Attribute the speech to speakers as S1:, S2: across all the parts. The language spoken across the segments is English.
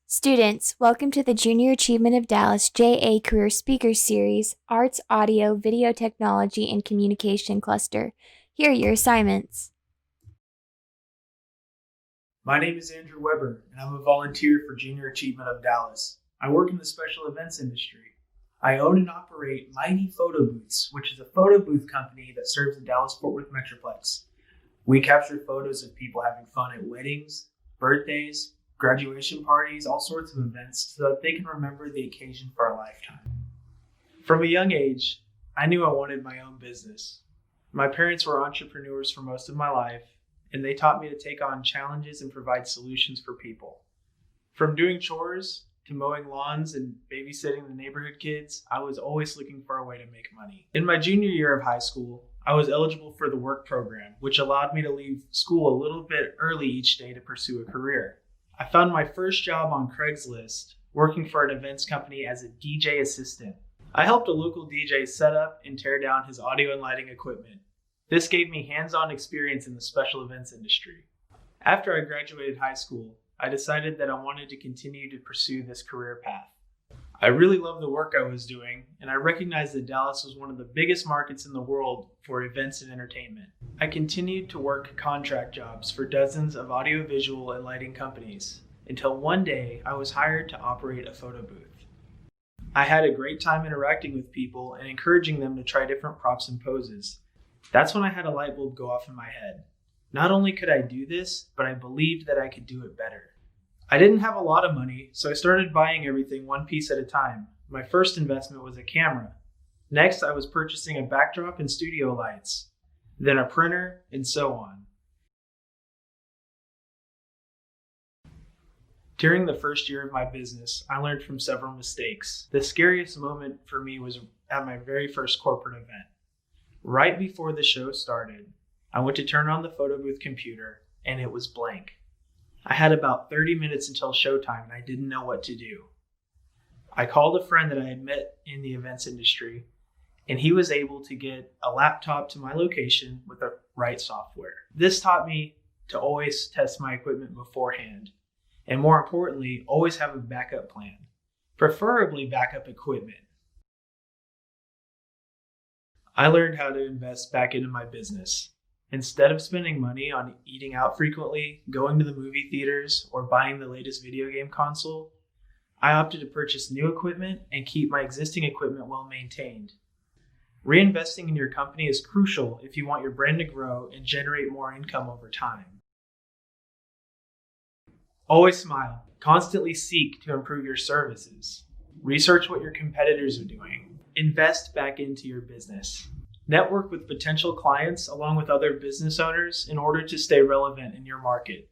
S1: Students, welcome to the Junior Achievement of Dallas JA Career Speaker Series, Arts, Audio, Video Technology, and Communication Cluster. Here are your assignments.
S2: My name is Andrew Weber, and I'm a volunteer for Junior Achievement of Dallas. I work in the special events industry. I own and operate Mighty Photo Booths, which is a photo booth company that serves the Dallas-Fort Worth Metroplex. We capture photos of people having fun at weddings, birthdays, graduation parties, all sorts of events, so that they can remember the occasion for a lifetime. From a young age, I knew I wanted my own business. My parents were entrepreneurs for most of my life, and they taught me to take on challenges and provide solutions for people. From doing chores to mowing lawns and babysitting the neighborhood kids, I was always looking for a way to make money. In my junior year of high school, I was eligible for the work program, which allowed me to leave school a little bit early each day to pursue a career. I found my first job on Craigslist, working for an events company as a DJ assistant. I helped a local DJ set up and tear down his audio and lighting equipment. This gave me hands-on experience in the special events industry. After I graduated high school, I decided that I wanted to continue to pursue this career path. I really loved the work I was doing, and I recognized that Dallas was one of the biggest markets in the world for events and entertainment. I continued to work contract jobs for dozens of audiovisual and lighting companies, until one day I was hired to operate a photo booth. I had a great time interacting with people and encouraging them to try different props and poses. That's when I had a light bulb go off in my head. Not only could I do this, but I believed that I could do it better. I didn't have a lot of money, so I started buying everything one piece at a time. My first investment was a camera. Next, I was purchasing a backdrop and studio lights, then a printer, and so on. During the first year of my business, I learned from several mistakes. The scariest moment for me was at my very first corporate event. Right before the show started, I went to turn on the photo booth computer, and it was blank. I had about 30 minutes until showtime, and I didn't know what to do. I called a friend that I had met in the events industry, and he was able to get a laptop to my location with the right software. This taught me to always test my equipment beforehand, and more importantly, always have a backup plan, preferably backup equipment. I learned how to invest back into my business. Instead of spending money on eating out frequently, going to the movie theaters, or buying the latest video game console, I opted to purchase new equipment and keep my existing equipment well maintained. Reinvesting in your company is crucial if you want your brand to grow and generate more income over time. Always smile. Constantly seek to improve your services. Research what your competitors are doing. Invest back into your business. Network with potential clients along with other business owners in order to stay relevant in your market.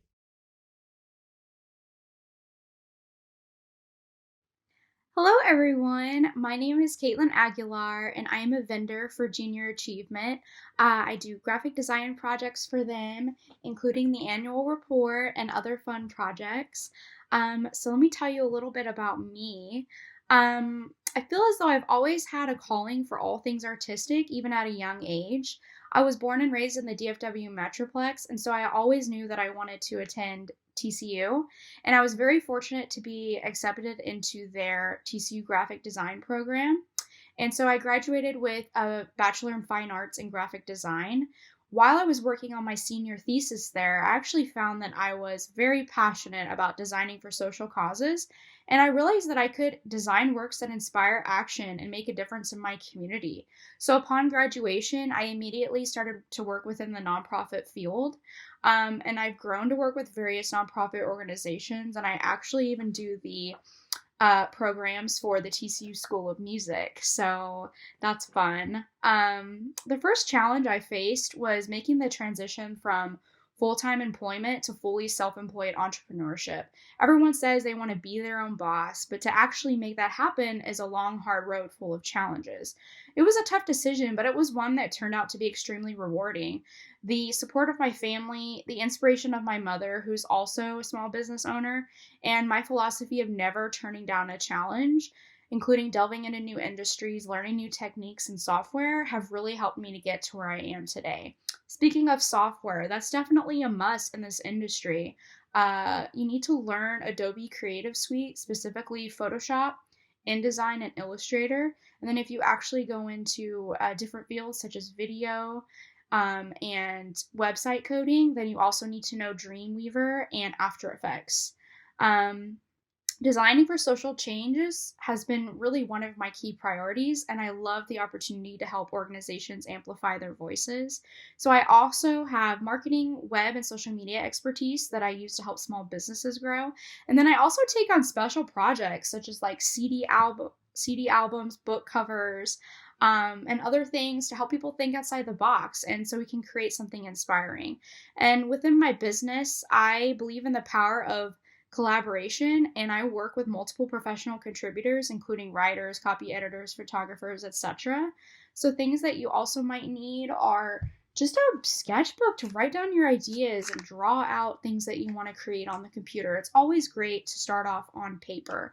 S3: Hello everyone, my name is Kaitlyn Aguilar and I am a vendor for Junior Achievement. I do graphic design projects for them, including the annual report and other fun projects. So let me tell you a little bit about me. I feel as though I've always had a calling for all things artistic, even at a young age. I was born and raised in the DFW Metroplex, and so I always knew that I wanted to attend TCU, and I was very fortunate to be accepted into their TCU graphic design program. And so I graduated with a Bachelor in Fine Arts in Graphic Design. While I was working on my senior thesis there, I actually found that I was very passionate about designing for social causes, and I realized that I could design works that inspire action and make a difference in my community. So upon graduation, I immediately started to work within the nonprofit field, and I've grown to work with various nonprofit organizations, and I actually even do the programs for the TCU School of Music, so that's fun. The first challenge I faced was making the transition from full-time employment to fully self-employed entrepreneurship. Everyone says they want to be their own boss, but to actually make that happen is a long, hard road full of challenges. It was a tough decision, but it was one that turned out to be extremely rewarding. The support of my family, the inspiration of my mother, who's also a small business owner, and my philosophy of never turning down a challenge, including delving into new industries, learning new techniques and software, have really helped me to get to where I am today. Speaking of software, that's definitely a must in this industry. You need to learn Adobe Creative Suite, specifically Photoshop, InDesign, and Illustrator. And then if you actually go into different fields such as video and website coding, then you also need to know Dreamweaver and After Effects. Designing for social changes has been really one of my key priorities, and I love the opportunity to help organizations amplify their voices. So, I also have marketing, web, and social media expertise that I use to help small businesses grow. And then I also take on special projects such as like CD albums, book covers, and other things to help people think outside the box, and so we can create something inspiring. And within my business, I believe in the power of collaboration, and I work with multiple professional contributors, including writers, copy editors, photographers, etc. So things that you also might need are just a sketchbook to write down your ideas and draw out things that you want to create on the computer. It's always great to start off on paper.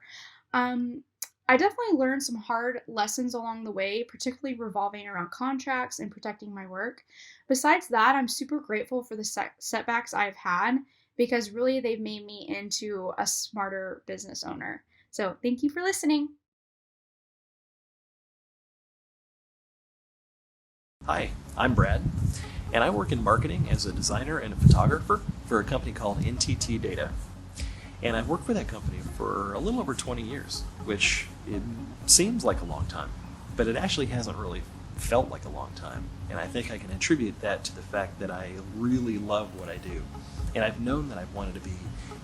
S3: I definitely learned some hard lessons along the way, particularly revolving around contracts and protecting my work. Besides that, I'm super grateful for the setbacks I've had, because really they've made me into a smarter business owner. So thank you for listening.
S4: Hi, I'm Brad, and I work in marketing as a designer and a photographer for a company called NTT Data. And I've worked for that company for a little over 20 years, which it seems like a long time, but it actually hasn't really felt like a long time. And I think I can attribute that to the fact that I really love what I do. And I've known that I've wanted to be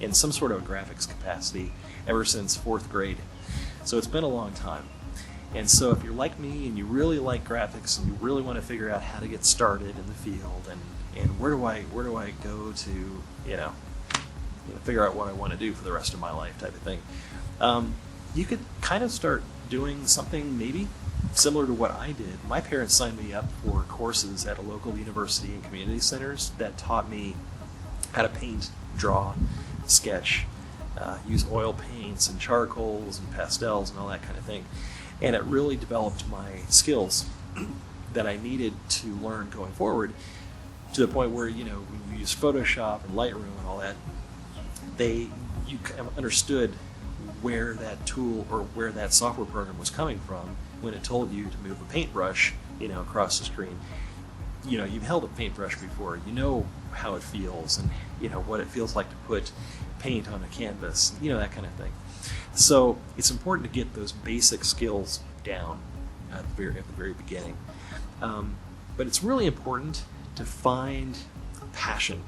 S4: in some sort of a graphics capacity ever since 4th grade. So it's been a long time. And so if you're like me and you really like graphics and you really want to figure out how to get started in the field and where do I go to, figure out what I want to do for the rest of my life type of thing, you could kind of start doing something maybe similar to what I did. My parents signed me up for courses at a local university and community centers that taught me how to paint, draw, sketch, use oil paints and charcoals and pastels and all that kind of thing. And it really developed my skills that I needed to learn going forward, to the point where, when you use Photoshop and Lightroom and all that, you kind of understood where that tool or where that software program was coming from when it told you to move a paintbrush, across the screen. You've held a paintbrush before, you know how it feels and what it feels like to put paint on a canvas, that kind of thing. So it's important to get those basic skills down at the very beginning. But it's really important to find passion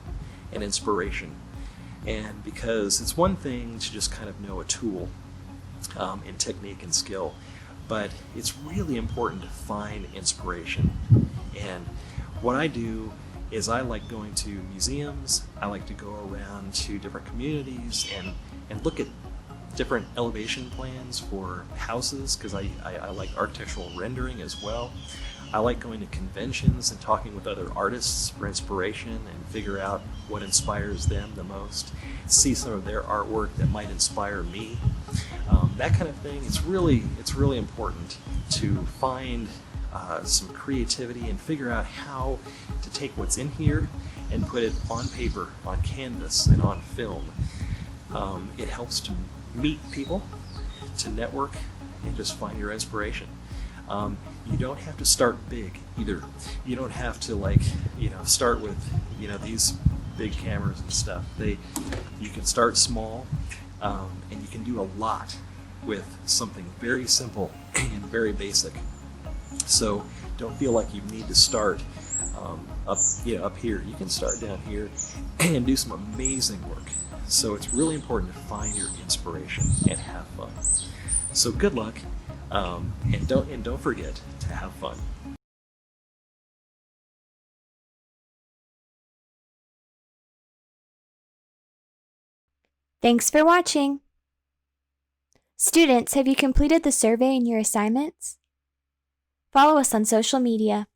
S4: and inspiration. And because it's one thing to just kind of know a tool in technique and skill, but it's really important to find inspiration. And what I do is I like going to museums, I like to go around to different communities and look at different elevation plans for houses, because I like architectural rendering as well. I like going to conventions and talking with other artists for inspiration and figure out what inspires them the most, see some of their artwork that might inspire me, that kind of thing. It's really important to find some creativity and figure out how to take what's in here and put it on paper, on canvas, and on film. It helps to meet people, to network, and just find your inspiration. You don't have to start big either. You don't have to start with these big cameras and stuff. You can start small, and you can do a lot with something very simple and very basic. So don't feel like you need to start up here. You can start down here and do some amazing work. So it's really important to find your inspiration and have fun. So good luck, and don't forget to have fun.
S1: Thanks for watching. Students, have you completed the survey and your assignments? Follow us on social media.